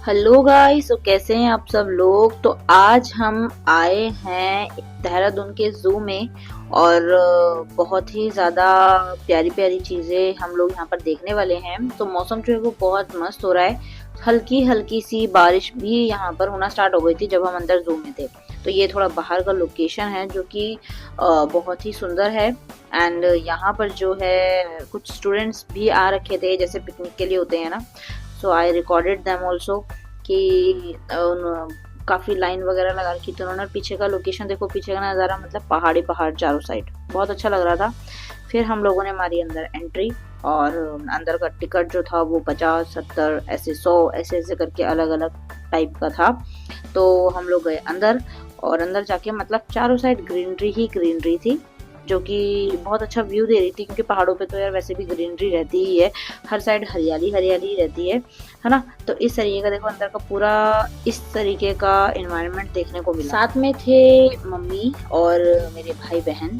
Hello guys, तो कैसे हैं आप सब लोग। तो आज हम आए हैं देहरादून के जू में और बहुत ही ज़्यादा प्यारी प्यारी चीज़ें हम लोग यहाँ पर देखने वाले हैं। तो मौसम जो है वो बहुत मस्त हो रहा है। हल्की हल्की सी बारिश भी यहाँ पर होना स्टार्ट हो गई थी जब हम अंदर जू में थे। तो ये थोड़ा बाहर का लोकेशन है जो कि बहुत ही सुंदर है। एंड यहाँ पर जो है कुछ स्टूडेंट्स भी आ रखे थे, जैसे पिकनिक के लिए होते हैं ना। सो आई रिकॉर्डेड देम ऑल्सो कि काफी लाइन वगैरह लगा रखी थी उन्होंने। पीछे का लोकेशन देखो, पीछे का नज़ारा मतलब पहाड़ी पहाड़ चारों साइड, बहुत अच्छा लग रहा था। फिर हम लोगों ने मारी अंदर एंट्री और अंदर का टिकट जो था वो 50, 70 ऐसे 100 ऐसे ऐसे करके अलग अलग टाइप का था। तो हम लोग गए अंदर और अंदर जाके मतलब चारों साइड ग्रीनरी ही ग्रीनरी थी, जो कि बहुत अच्छा व्यू दे रही थी, क्योंकि पहाड़ों पे तो यार वैसे भी ग्रीनरी रहती ही है, हर साइड हरियाली हरियाली रहती है ना। तो इस तरीके का देखो अंदर का पूरा इस तरीके का एनवायरनमेंट देखने को मिला। साथ में थे मम्मी और मेरे भाई बहन।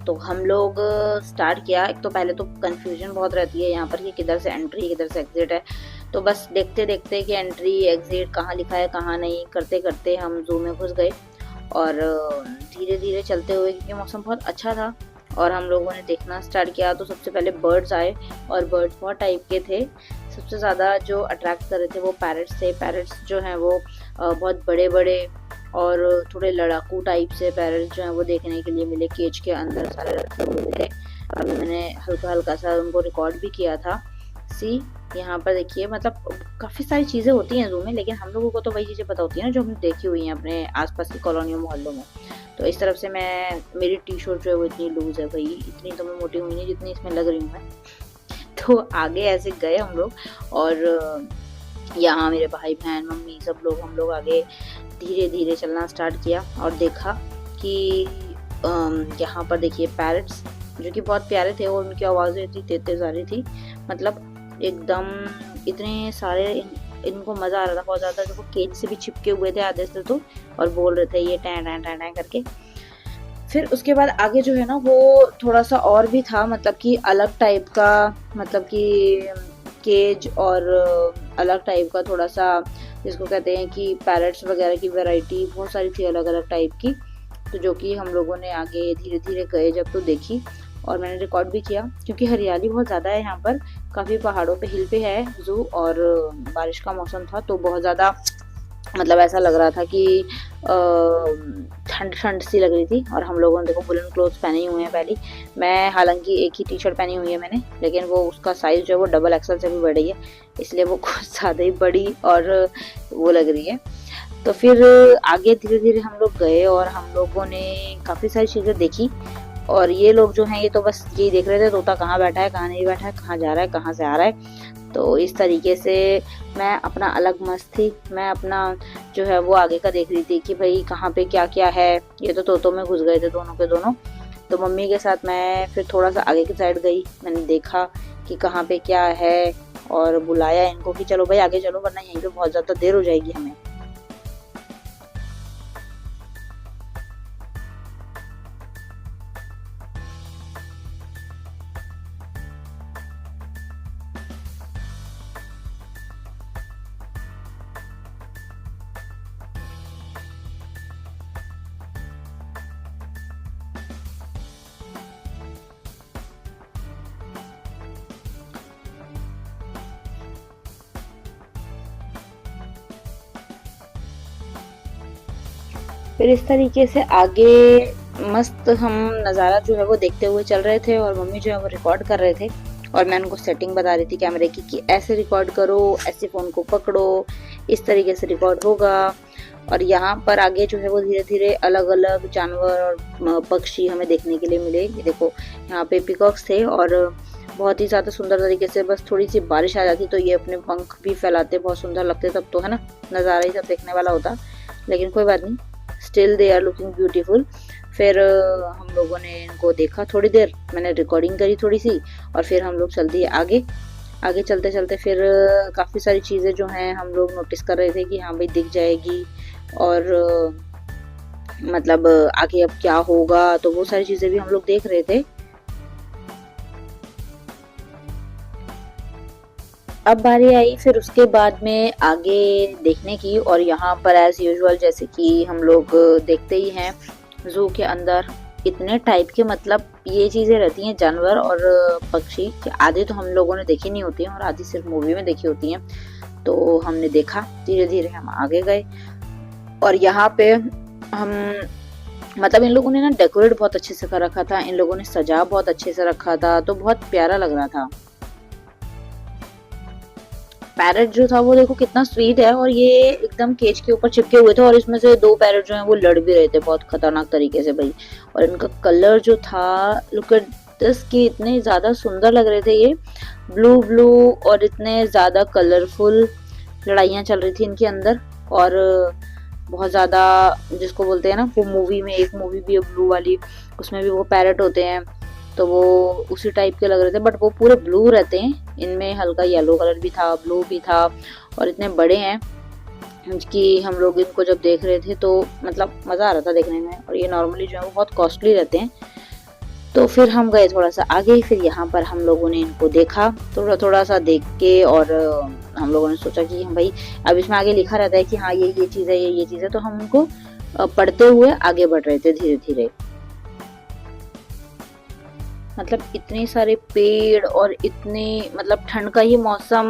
तो हम लोग स्टार्ट किया। एक तो पहले तो कंफ्यूजन बहुत रहती है यहाँ पर कि किधर से एंट्री किधर से एग्जिट है। तो बस देखते देखते कि एंट्री एग्जिट कहाँ लिखा है कहाँ नहीं, करते करते हम जू में घुस गए। और धीरे धीरे चलते हुए, क्योंकि मौसम बहुत अच्छा था और हम लोगों ने देखना स्टार्ट किया, तो सबसे पहले बर्ड्स आए और बर्ड्स बहुत टाइप के थे। सबसे ज़्यादा जो अट्रैक्ट कर रहे थे वो पैरट्स थे। पैरट्स जो हैं वो बहुत बड़े बड़े और थोड़े लड़ाकू टाइप से पैरट्स जो हैं वो देखने के लिए मिले। केज के अंदर सारे रखे हुए थे। अभी मैंने हल्का हल्का सा उनको रिकॉर्ड भी किया था। सी यहाँ पर देखिए, मतलब काफ़ी सारी चीज़ें होती हैं जू में, लेकिन हम लोगों को तो वही चीज़ें पता होती है ना जो हमने देखी हुई हैं अपने आसपास की कॉलोनियों मोहल्लों में। तो इस तरफ से मेरी टी शर्ट जो है वो इतनी लूज है भाई, इतनी तो मैं मोटी हुई नहीं जितनी इसमें लग रही हूँ मैं। तो आगे ऐसे गए हम लोग और यहाँ मेरे भाई बहन मम्मी सब लोग, हम लोग आगे धीरे धीरे चलना स्टार्ट किया और देखा कि यहाँ पर देखिए पैरट्स जो कि बहुत प्यारे थे और उनकी आवाज़ें इतनी तेज तेज आ रही थी, मतलब एकदम इतने सारे इनको मज़ा आ रहा था बहुत ज़्यादा। जो केज से भी चिपके हुए थे आधे से तो, और बोल रहे थे ये टैं टैं टैं टैं करके। फिर उसके बाद आगे जो है ना वो थोड़ा सा और भी था, मतलब कि अलग टाइप का, मतलब कि केज और अलग टाइप का थोड़ा सा, जिसको कहते हैं कि पैरट्स वगैरह की वैरायटी बहुत सारी थी अलग अलग टाइप की। तो जो कि हम लोगों ने आगे धीरे धीरे गए जब तो देखी और मैंने रिकॉर्ड भी किया, क्योंकि हरियाली बहुत ज़्यादा है यहाँ पर। काफ़ी पहाड़ों पे हिल पे है जू और बारिश का मौसम था तो बहुत ज़्यादा मतलब ऐसा लग रहा था कि ठंड ठंड सी लग रही थी। और हम लोगों ने देखो वुलन क्लोथ्स पहने हुए हैं पहली। मैं हालांकि एक ही टी शर्ट पहनी हुई है मैंने, लेकिन वो उसका साइज़ जो है वो डबल एक्सल से भी बड़ी है, इसलिए वो कुछ ज़्यादा ही बड़ी और वो लग रही है। तो फिर आगे धीरे धीरे हम लोग गए और हम लोगों ने काफ़ी सारी चीज़ें देखी। और ये लोग जो हैं ये तो बस यही देख रहे थे तोता कहाँ बैठा है कहाँ नहीं बैठा है, कहाँ जा रहा है कहाँ से आ रहा है। तो इस तरीके से मैं अपना अलग मस्त थी। मैं अपना जो है वो आगे का देख रही थी कि भाई कहाँ पे क्या क्या है। ये तो तोतों में घुस गए थे दोनों के दोनों। तो मम्मी के साथ मैं फिर थोड़ा सा आगे की साइड गई, मैंने देखा कि कहाँ पे क्या है और बुलाया इनको कि चलो भाई आगे चलो, वरना यहीं पे बहुत ज़्यादा देर हो जाएगी हमें। फिर इस तरीके से आगे मस्त हम नज़ारा जो है वो देखते हुए चल रहे थे और मम्मी जो है वो रिकॉर्ड कर रहे थे और मैं उनको सेटिंग बता रही थी कैमरे की कि ऐसे रिकॉर्ड करो, ऐसे फ़ोन को पकड़ो, इस तरीके से रिकॉर्ड होगा। और यहाँ पर आगे जो है वो धीरे धीरे अलग अलग जानवर और पक्षी हमें देखने के लिए मिले। ये देखो यहाँ पे पिकॉक्स थे और बहुत ही ज़्यादा सुंदर तरीके से, बस थोड़ी सी बारिश आ जाती तो ये अपने पंख भी फैलाते, बहुत सुंदर लगते तब तो, है ना। नज़ारा ही सब देखने वाला होता, लेकिन कोई बात नहीं, still they are looking beautiful. फिर हम लोगों ने इनको देखा थोड़ी देर, मैंने रिकॉर्डिंग करी थोड़ी सी और फिर हम लोग चल दिए आगे। आगे चलते चलते फिर काफ़ी सारी चीज़ें जो हैं हम लोग नोटिस कर रहे थे कि हाँ भाई दिख जाएगी और मतलब आगे अब क्या होगा, तो वो सारी चीज़ें भी हम लोग देख रहे थे। अब बारी आई फिर उसके बाद में आगे देखने की, और यहाँ पर एज यूजुअल जैसे कि हम लोग देखते ही हैं जू के अंदर इतने टाइप के मतलब ये चीज़ें रहती हैं, जानवर और पक्षी, कि आधे तो हम लोगों ने देखी नहीं होती हैं और आधी सिर्फ मूवी में देखी होती हैं। तो हमने देखा, धीरे धीरे हम आगे गए और यहाँ पे हम मतलब इन लोगों ने ना डेकोरेट बहुत अच्छे से कर रखा था, इन लोगों ने सजा बहुत अच्छे से रखा था, तो बहुत प्यारा लग रहा था। पैरट जो था वो देखो कितना स्वीट है, और ये एकदम केज के ऊपर चिपके हुए थे और इसमें से दो पैरट जो हैं वो लड़ भी रहे थे बहुत खतरनाक तरीके से भाई। और इनका कलर जो था, लुक एट दिस, कि इतने ज्यादा सुंदर लग रहे थे ये, ब्लू ब्लू और इतने ज्यादा कलरफुल। लड़ाइयाँ चल रही थी इनके अंदर, और बहुत ज्यादा जिसको बोलते हैं ना, वो मूवी में एक मूवी भी है ब्लू वाली, उसमें भी वो पैरट होते हैं, तो वो उसी टाइप के लग रहे थे, बट वो पूरे ब्लू रहते हैं। इनमें हल्का येलो कलर भी था, ब्लू भी था, और इतने बड़े हैं कि हम लोग इनको जब देख रहे थे तो मतलब मज़ा आ रहा था देखने में। और ये नॉर्मली जो है वो बहुत कॉस्टली रहते हैं। तो फिर हम गए थोड़ा सा आगे, फिर यहाँ पर हम लोगों ने इनको देखा थोड़ा थोड़ा सा देख के, और हम लोगों ने सोचा कि हम भाई, अब इसमें आगे लिखा रहता है कि हाँ ये चीज़ है, ये चीज़ है, तो हम उनको पढ़ते हुए आगे बढ़ रहे थे धीरे धीरे। मतलब इतने सारे पेड़ और इतने मतलब ठंड का ही मौसम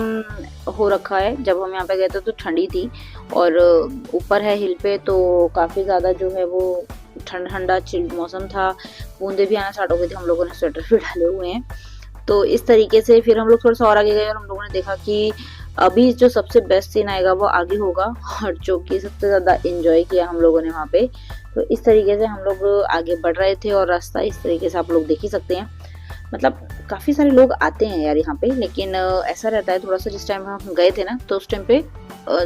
हो रखा है। जब हम यहाँ पे गए थे तो ठंडी थी, और ऊपर है हिल पे, तो काफी ज्यादा जो है वो ठंडा चिल्ड मौसम था। बूंदे भी आना स्टार्ट हो गई थी, हम लोगों ने स्वेटर भी डाले हुए हैं। तो इस तरीके से फिर हम लोग थोड़ा सा और आगे गए और हम लोगों ने देखा कि अभी जो सबसे बेस्ट सीन आएगा वो आगे होगा, और जो कि सबसे ज्यादा एंजॉय किया हम लोगों ने वहाँ पे। तो इस तरीके से हम लोग आगे बढ़ रहे थे, और रास्ता इस तरीके से आप लोग देख ही सकते हैं। मतलब काफी सारे लोग आते हैं यार यहाँ पे, लेकिन ऐसा रहता है थोड़ा सा, जिस टाइम हम गए थे ना तो उस टाइम पे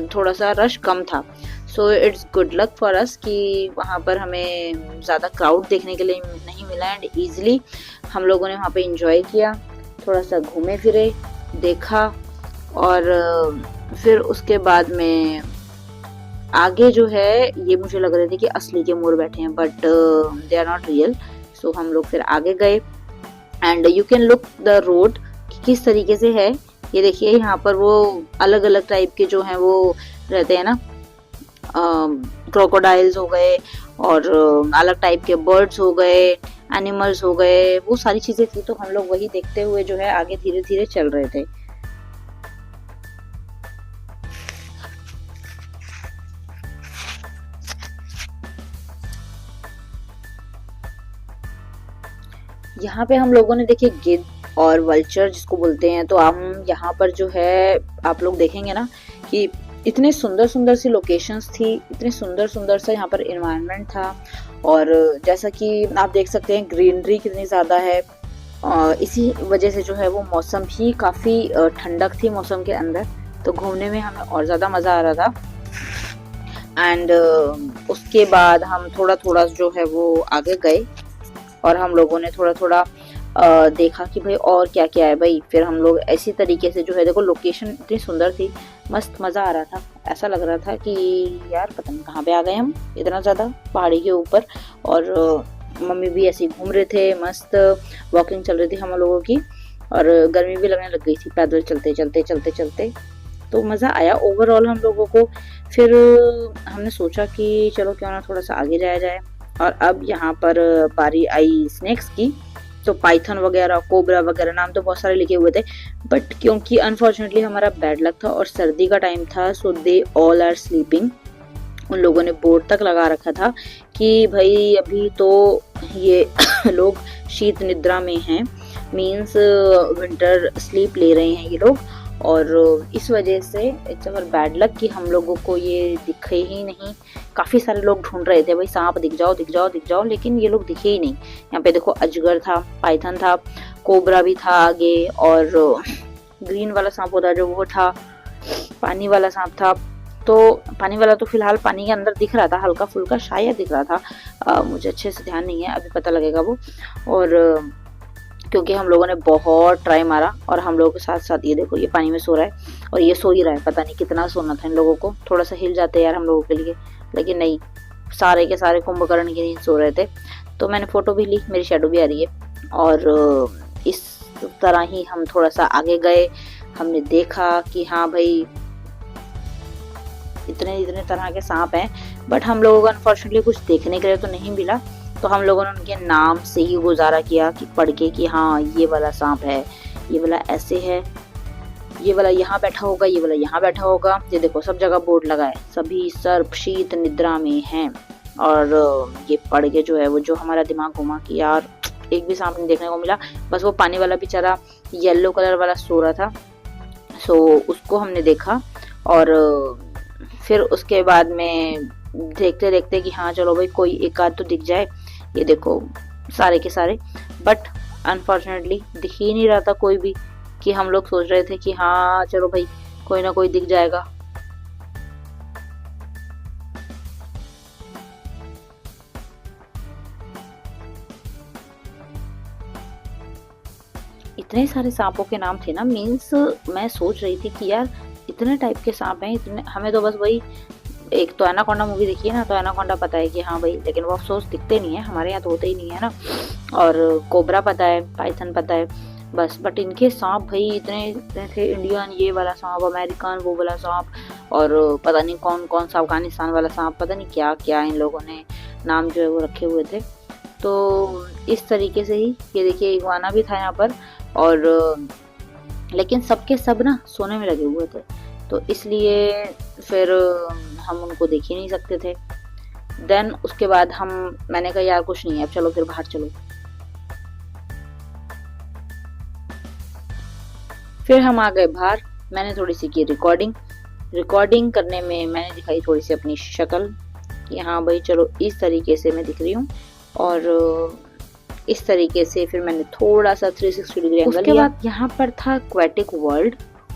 थोड़ा सा रश कम था। So it's good luck for us कि वहाँ पर हमें ज़्यादा क्राउड देखने के लिए नहीं मिला, एंड ईजिली हम लोगों ने वहाँ पे इंजॉय किया, थोड़ा सा घूमे फिरे, देखा। और फिर उसके बाद में आगे जो है ये मुझे लग रहे थे कि असली के मोर बैठे हैं, but they are not real. So हम लोग फिर आगे गए, and you can look the road किस तरीके से है। ये देखिए यहाँ पर वो अलग अलग टाइप के जो हैं वो रहते हैं ना, क्रोकोडाइल्स हो गए, और अलग टाइप के बर्ड्स हो गए, एनिमल्स हो गए, वो सारी चीजें थी। तो हम लोग वही देखते हुए जो है आगे धीरे धीरे चल रहे थे। यहाँ पे हम लोगों ने देखे गिद्ध और वल्चर जिसको बोलते हैं। तो हम यहाँ पर जो है आप लोग देखेंगे ना कि इतने सुंदर सुंदर सी लोकेशंस थी, इतने सुंदर सुंदर सा यहाँ पर एनवायरनमेंट था, और जैसा कि आप देख सकते हैं ग्रीनरी कितनी ज़्यादा है। इसी वजह से जो है वो मौसम भी काफ़ी ठंडक थी मौसम के अंदर, तो घूमने में हमें और ज़्यादा मज़ा आ रहा था। एंड उसके बाद हम थोड़ा थोड़ा जो है वो आगे गए, और हम लोगों ने थोड़ा थोड़ा देखा कि भाई और क्या क्या है भाई। फिर हम लोग ऐसी तरीके से जो है, देखो लोकेशन इतनी सुंदर थी, मस्त मज़ा आ रहा था। ऐसा लग रहा था कि यार पता नहीं कहाँ पे आ गए हम, इतना ज़्यादा पहाड़ी के ऊपर। और मम्मी भी ऐसे घूम रहे थे, मस्त वॉकिंग चल रही थी हम लोगों की, और गर्मी भी लगने लग गई थी पैदल चलते चलते चलते चलते। तो मज़ा आया ओवरऑल हम लोगों को। फिर हमने सोचा कि चलो क्यों ना थोड़ा सा आगे जाया जाए। और अब यहाँ पर बारी आई स्नेक्स की। तो पाइथन वगैरह, कोबरा वगैरह नाम तो बहुत सारे लिखे हुए थे, बट क्योंकि अनफॉर्चुनेटली हमारा बैड लक था और सर्दी का टाइम था, सो दे ऑल आर स्लीपिंग। उन लोगों ने बोर्ड तक लगा रखा था कि भाई अभी तो ये लोग शीत निद्रा में हैं, मीन्स विंटर स्लीप ले रहे हैं ये लोग। और इस वजह से इट्स अवर बैड लक कि हम लोगों को ये दिखे ही नहीं। काफ़ी सारे लोग ढूंढ रहे थे भाई सांप दिख जाओ दिख जाओ दिख जाओ, लेकिन ये लोग दिखे ही नहीं। यहाँ पे देखो अजगर था, पाइथन था, कोबरा भी था आगे, और ग्रीन वाला सांप होता जो वो था, पानी वाला सांप था। तो पानी वाला तो फिलहाल पानी के अंदर दिख रहा था, हल्का फुल्का शायद दिख रहा था, मुझे अच्छे से ध्यान नहीं है, अभी पता लगेगा वो। और क्योंकि हम लोगों ने बहुत ट्राई मारा, और हम लोगों के साथ साथ ये देखो ये पानी में सो रहा है, और ये सो ही रहा है। पता नहीं कितना सोना था इन लोगों को, थोड़ा सा हिल जाते यार हम लोगों के लिए, लेकिन नहीं, सारे के सारे कुंभकर्ण की नींद सो रहे थे। तो मैंने फ़ोटो भी ली, मेरी शेडो भी आ रही है। और इस तरह ही हम थोड़ा सा आगे गए, हमने देखा कि हाँ भाई इतने इतने तरह के सांप हैं, बट हम लोगों को अनफॉर्चुनेटली कुछ देखने के लिए तो नहीं मिला। तो हम लोगों ने उनके नाम से ही गुजारा किया कि पढ़ के कि हाँ ये वाला सांप है, ये वाला ऐसे है, ये वाला यहाँ बैठा होगा, ये वाला यहाँ बैठा होगा। ये देखो सब जगह बोर्ड लगा है, सभी सर्प शीत निद्रा में हैं। और ये पढ़ के जो है वो जो हमारा दिमाग घुमा कि यार एक भी सांप नहीं देखने को मिला। बस वो पानी वाला बेचारा येलो कलर वाला सो रहा था, सो उसको हमने देखा। और फिर उसके बाद में देखते देखते कि हाँ चलो भाई कोई एक आध तो दिख जाए। ये देखो सारे के सारे, बट अनफॉर्चुनेटली दिख ही नहीं रहा था कोई भी, कि हम लोग सोच रहे थे कि हाँ चलो भाई कोई ना कोई दिख जाएगा। इतने सारे सांपों के नाम थे ना, मीन्स मैं सोच रही थी कि यार इतने टाइप के सांप हैं, इतने हमें तो बस वही एक तो एनाकोंडा मूवी देखी है ना, तो एनाकोंडा पता है कि हाँ भाई, लेकिन वो अफसोस दिखते नहीं है, हमारे यहाँ तो होते ही नहीं है ना। और कोबरा पता है, पाइथन पता है बस, बट इनके सांप भाई इतने इतने थे। इंडियन ये वाला सांप, अमेरिकन वो वाला सांप, और पता नहीं कौन कौन सा अफगानिस्तान वाला सांप, पता नहीं क्या क्या इन लोगों ने नाम जो है वो रखे हुए थे। तो इस तरीके से ही ये देखिए इग्वाना भी था यहाँ पर, और लेकिन सबके सब ना सोने में लगे हुए थे, तो इसलिए फिर हम उनको देख ही नहीं सकते थे। देन उसके बाद मैंने कहा यार कुछ नहीं है, अब चलो फिर बाहर चलो। फिर हम आ गए बाहर। मैंने थोड़ी सी की रिकॉर्डिंग करने में मैंने दिखाई थोड़ी सी अपनी शक्ल कि हाँ भाई चलो इस तरीके से मैं दिख रही हूँ, और इस तरीके से फिर मैंने थोड़ा सा 360 डिग्री एंगल लिया। उसके बाद यहाँ पर था एक्वेटिक वर्ल्ड,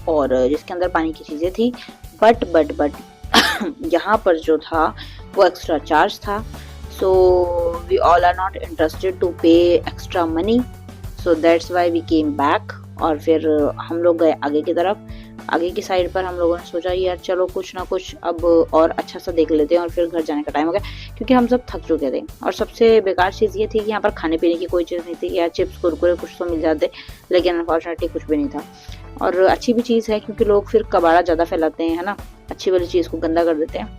और जिसके अंदर पानी की चीजें थी, बट यहाँ पर जो था वो एक्स्ट्रा चार्ज था। So we all are not interested to pay extra money, so that's why we came back. और फिर हम लोग गए आगे की तरफ। आगे की साइड पर हम लोगों ने सोचा यार चलो कुछ ना कुछ अब और अच्छा सा देख लेते हैं, और फिर घर जाने का टाइम हो गया क्योंकि हम सब थक चुके थे। और सबसे बेकार चीज़ ये थी कि यहाँ पर खाने पीने की कोई चीज़ नहीं थी। यार चिप्स कुरकुरे कुछ तो मिल जाते, लेकिन अनफॉर्चुनेटली कुछ भी नहीं था। और अच्छी भी चीज़ है क्योंकि लोग फिर कबाड़ा ज़्यादा फैलाते हैं, है ना, अच्छी वाली चीज़ को गंदा कर देते हैं।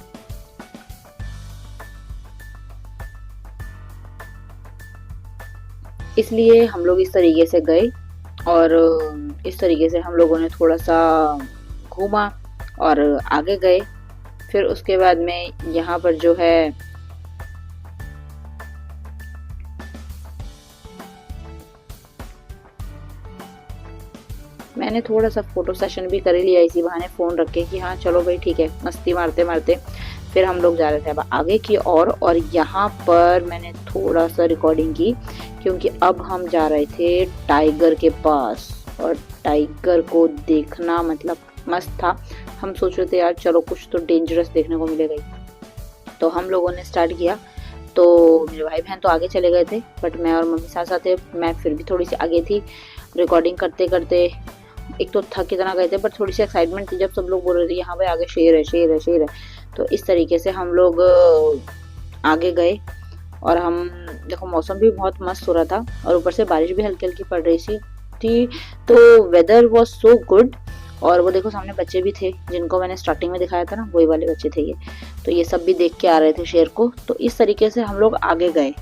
इसलिए हम लोग इस तरीके से गए, और इस तरीके से हम लोगों ने थोड़ा सा घूमा और आगे गए। फिर उसके बाद में यहाँ पर जो है मैंने थोड़ा सा फोटो सेशन भी कर लिया इसी बहाने फोन रख के कि हाँ चलो भाई ठीक है, मस्ती मारते मारते फिर हम लोग जा रहे थे अब आगे की ओर। और यहाँ पर मैंने थोड़ा सा रिकॉर्डिंग की क्योंकि अब हम जा रहे थे टाइगर के पास, और टाइगर को देखना मतलब मस्त था। हम सोच रहे थे यार चलो कुछ तो डेंजरस देखने को मिलेगा ही। तो हम लोगों ने स्टार्ट किया। तो मेरे भाई बहन तो आगे चले गए थे, बट मैं और मम्मी साथ साथ थे, मैं फिर भी थोड़ी सी आगे थी। रिकॉर्डिंग करते करते एक तो थक कितना गए थे, बट थोड़ी सी एक्साइटमेंट थी जब सब लोग बोल रहे थे यहाँ पे आगे शेर है शेर है शेर है। तो इस तरीके से हम लोग आगे गए। और हम देखो मौसम भी बहुत मस्त हो रहा था, और ऊपर से बारिश भी हल्की हल्की पड़ रही थी, तो वेदर वॉज सो गुड। और वो देखो सामने बच्चे भी थे जिनको मैंने स्टार्टिंग में दिखाया था ना, वही वाले बच्चे थे ये। तो ये सब भी देख के आ रहे थे शेर को। तो इस तरीके से हम लोग आगे गए।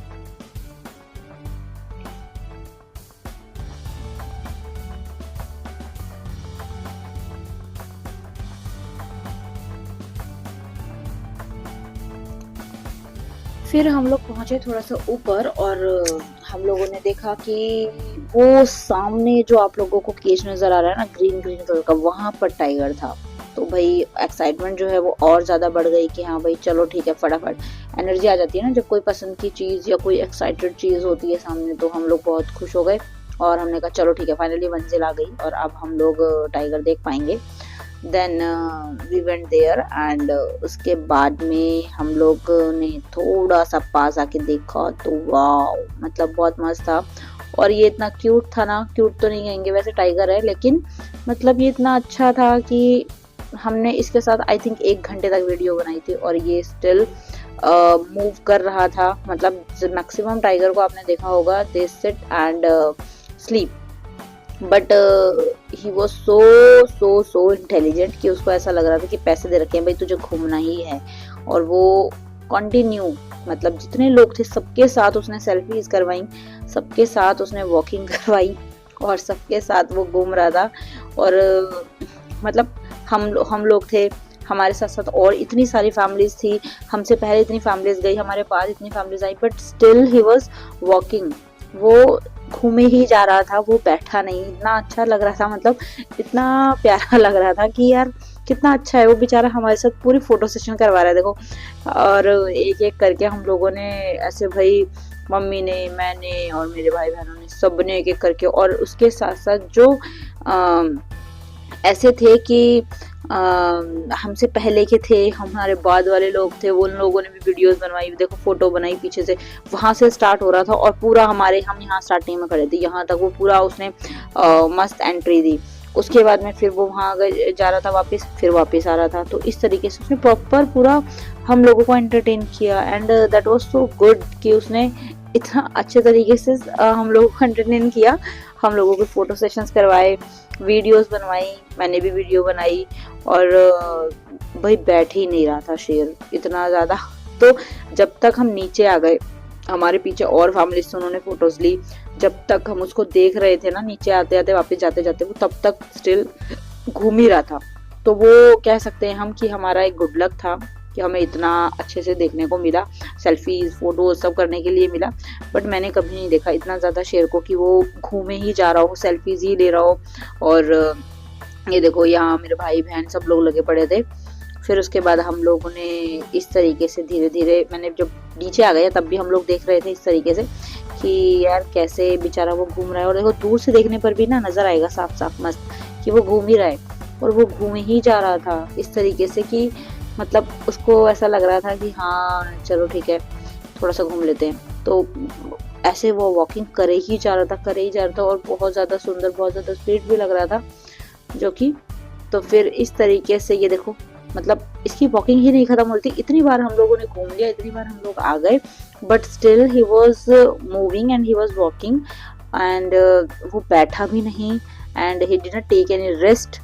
फिर हम लोग पहुंचे थोड़ा सा ऊपर, और हम लोगों ने देखा कि वो सामने जो आप लोगों को केज नजर आ रहा है ना ग्रीन ग्रीन कलर का, वहां पर टाइगर था। तो भाई एक्साइटमेंट जो है वो और ज्यादा बढ़ गई कि हाँ भाई चलो ठीक है, फटाफट एनर्जी आ जाती है ना जब कोई पसंद की चीज या कोई एक्साइटेड चीज होती है सामने। तो हम लोग बहुत खुश हो गए, और हमने कहा चलो ठीक है, फाइनली मंजिल आ गई और अब हम लोग टाइगर देख पाएंगे। Then we went there, and उसके बाद में हम लोग ने थोड़ा सा पास आके देखा तो वाव, मतलब बहुत मस्त था। और ये इतना क्यूट था ना, क्यूट तो नहीं कहेंगे वैसे टाइगर है, लेकिन मतलब ये इतना अच्छा था कि हमने इसके साथ आई थिंक 1 घंटे तक वीडियो बनाई थी, और ये स्टिल मूव कर रहा था। मतलब मैक्सिमम टाइगर को आपने देखा होगा they sit and sleep, but he was so so so intelligent कि उसको ऐसा लग रहा था कि पैसे दे रखे हैं भाई, तुझे घूमना ही है। और वो कंटिन्यू, मतलब जितने लोग थे सबके साथ उसने सेल्फीज करवाई, सबके साथ उसने वॉकिंग करवाई, और सबके साथ वो घूम रहा था। और मतलब हम लोग थे, हमारे साथ साथ और इतनी सारी फैमिलीज थी, हमसे पहले इतनी फैमिलीज गई, हमारे पास इतनी families I, but still he was walking. वो घूमे ही जा रहा था, वो बैठा नहीं। इतना अच्छा लग रहा था, मतलब इतना प्यारा लग रहा था कि यार कितना अच्छा है वो बेचारा, हमारे साथ पूरी फोटो सेशन करवा रहा है देखो। और एक एक करके हम लोगों ने ऐसे, भाई मम्मी ने, मैंने और मेरे भाई बहनों ने, सब ने एक एक करके। और उसके साथ साथ जो ऐसे थे कि हमसे पहले के थे, हमारे बाद वाले लोग थे, वो लोगों ने भी वीडियोस बनवाई, देखो फोटो बनाई पीछे से। वहां से स्टार्ट हो रहा था और पूरा हम यहाँ स्टार्टिंग में खड़े थे, यहाँ तक वो पूरा उसने मस्त एंट्री दी। उसके बाद में फिर वो वहाँ जा रहा था वापस, फिर वापस आ रहा था। तो इस तरीके से उसने प्रॉपर पूरा हम लोगों को एंटरटेन किया। And that was so good कि उसने इतना अच्छे तरीके से हम लोगों को एंटरटेन किया। हम लोगों को फोटो सेशंस करवाए, वीडियोस बनवाई, मैंने भी वीडियो बनाई। और भाई बैठ ही नहीं रहा था शेर, इतना ज्यादा। तो जब तक हम नीचे आ गए, हमारे पीछे और फैमिली से उन्होंने फोटोज ली, जब तक हम उसको देख रहे थे ना नीचे आते आते वापस जाते जाते, वो तब तक स्टिल घूम ही रहा था। तो वो कह सकते हैं हम कि हमारा एक गुड लक था कि हमें इतना अच्छे से देखने को मिला, सेल्फीज फोटोज सब करने के लिए मिला। बट मैंने कभी नहीं देखा इतना ज्यादा शेर को कि वो घूमे ही जा रहा हो, सेल्फीज ही ले रहा हो। और ये देखो यहाँ मेरे भाई बहन सब लोग लगे पड़े थे। फिर उसके बाद हम लोगों ने इस तरीके से धीरे धीरे, मैंने जब नीचे आ गया तब भी हम लोग देख रहे थे इस तरीके से कि यार कैसे बेचारा वो घूम रहा है। और देखो दूर से देखने पर भी ना नजर आएगा साफ साफ मस्त कि वो घूम ही रहा है। और वो घूम ही जा रहा था इस तरीके से कि मतलब उसको ऐसा लग रहा था कि हाँ चलो ठीक है थोड़ा सा घूम लेते हैं। तो ऐसे वो वॉकिंग करे ही जा रहा था, करे ही जा रहा था। और बहुत ज्यादा सुंदर, बहुत ज्यादा स्वीट भी लग रहा था जो कि। तो फिर इस तरीके से ये देखो, मतलब इसकी वॉकिंग ही नहीं खत्म होती। इतनी बार हम लोगों ने घूम लिया, इतनी बार हम लोग आ गए, but still he was moving and he was walking. And वो बैठा भी नहीं, and he did not take any rest.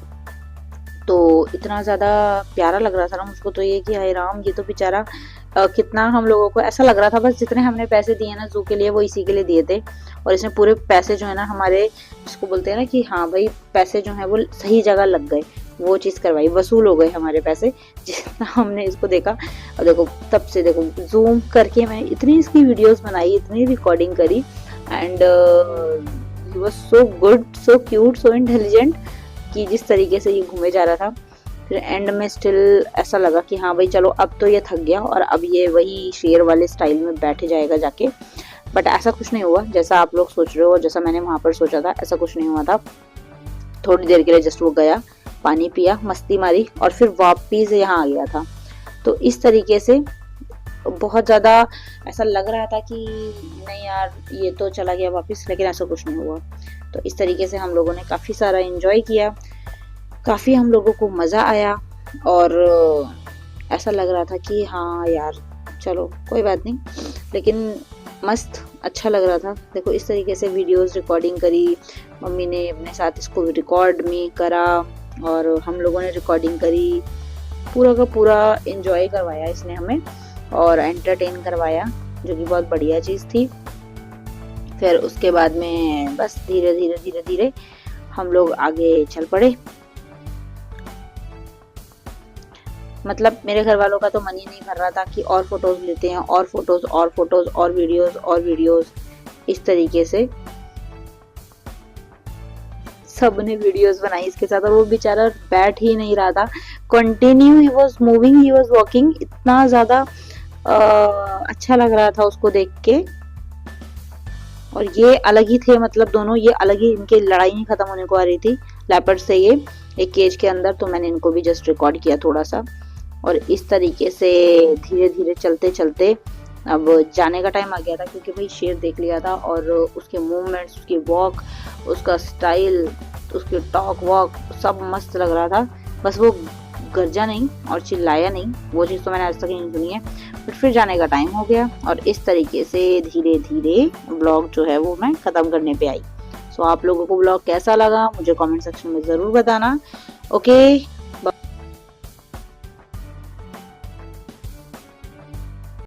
तो इतना ज़्यादा प्यारा लग रहा था ना मुझको तो ये कि हाय राम, ये तो बेचारा कितना, हम लोगों को ऐसा लग रहा था बस जितने हमने पैसे दिए ना जू के लिए वो इसी के लिए दिए थे। और इसने पूरे पैसे जो है ना हमारे, जिसको बोलते हैं ना कि हाँ भाई पैसे जो है वो सही जगह लग गए, वो चीज़ करवाई, वसूल हो गए हमारे पैसे जितना हमने इसको देखा। और देखो तब से देखो जूम करके मैंने इतनी इसकी वीडियोस बनाई, इतनी रिकॉर्डिंग करी। And he was so good, so cute, so intelligent कि जिस तरीके से ये घूमे जा रहा था। फिर एंड में स्टिल ऐसा लगा कि हाँ भाई चलो अब तो ये थक गया और अब ये वही शेर वाले स्टाइल में बैठ जाएगा जाके। बट ऐसा कुछ नहीं हुआ जैसा आप लोग सोच रहे हो, जैसा मैंने वहां पर सोचा था, ऐसा कुछ नहीं हुआ था। थोड़ी देर के लिए जस्ट वो गया, पानी पिया, मस्ती मारी और फिर वापिस यहाँ आ गया था। तो इस तरीके से बहुत ज्यादा ऐसा लग रहा था कि नहीं यार ये तो चला गया वापस, लेकिन ऐसा कुछ नहीं हुआ। तो इस तरीके से हम लोगों ने काफी सारा एंजॉय किया, काफी हम लोगों को मजा आया। और ऐसा लग रहा था कि हाँ यार चलो कोई बात नहीं, लेकिन मस्त अच्छा लग रहा था। देखो इस तरीके से वीडियोस रिकॉर्डिंग करी, मम्मी ने अपने साथ इसको रिकॉर्ड में करा और हम लोगों ने रिकॉर्डिंग करी, पूरा का पूरा एंजॉय करवाया इसने हमें और एंटरटेन करवाया, जो कि बहुत बढ़िया चीज़ थी। फिर उसके बाद में बस धीरे धीरे धीरे धीरे हम लोग आगे चल पड़े। मतलब मेरे घर वालों का तो मन ही नहीं भर रहा था कि और फोटोज लेते हैं, और फोटोज और फोटोज और वीडियोस और वीडियोस। इस तरीके से सब ने वीडियोस बनाई इसके साथ और वो बेचारा बैठ ही नहीं रहा था, continue he was moving, he was walking. इतना ज्यादा अच्छा लग रहा था उसको देख के। और ये अलग ही थे, मतलब दोनों ये अलग ही, इनकी लड़ाई नहीं खत्म होने को आ रही थी लेपर्ड से ये एक केज के अंदर। तो मैंने इनको भी जस्ट रिकॉर्ड किया थोड़ा सा। और इस तरीके से धीरे धीरे चलते चलते अब जाने का टाइम आ गया था, क्योंकि भाई शेर देख लिया था और उसके मूवमेंट्स, उसकी वॉक, उसका स्टाइल, उसके टॉक वॉक सब मस्त लग रहा था। बस वो गरजा नहीं और चिल्लाया नहीं, वो चीज़ तो मैंने आज तक नहीं सुनी है। बट फिर जाने का टाइम हो गया और इस तरीके से धीरे धीरे ब्लॉग जो है वो मैं ख़त्म करने पे आई। सो आप लोगों को ब्लॉग कैसा लगा मुझे कमेंट सेक्शन में ज़रूर बताना। ओके,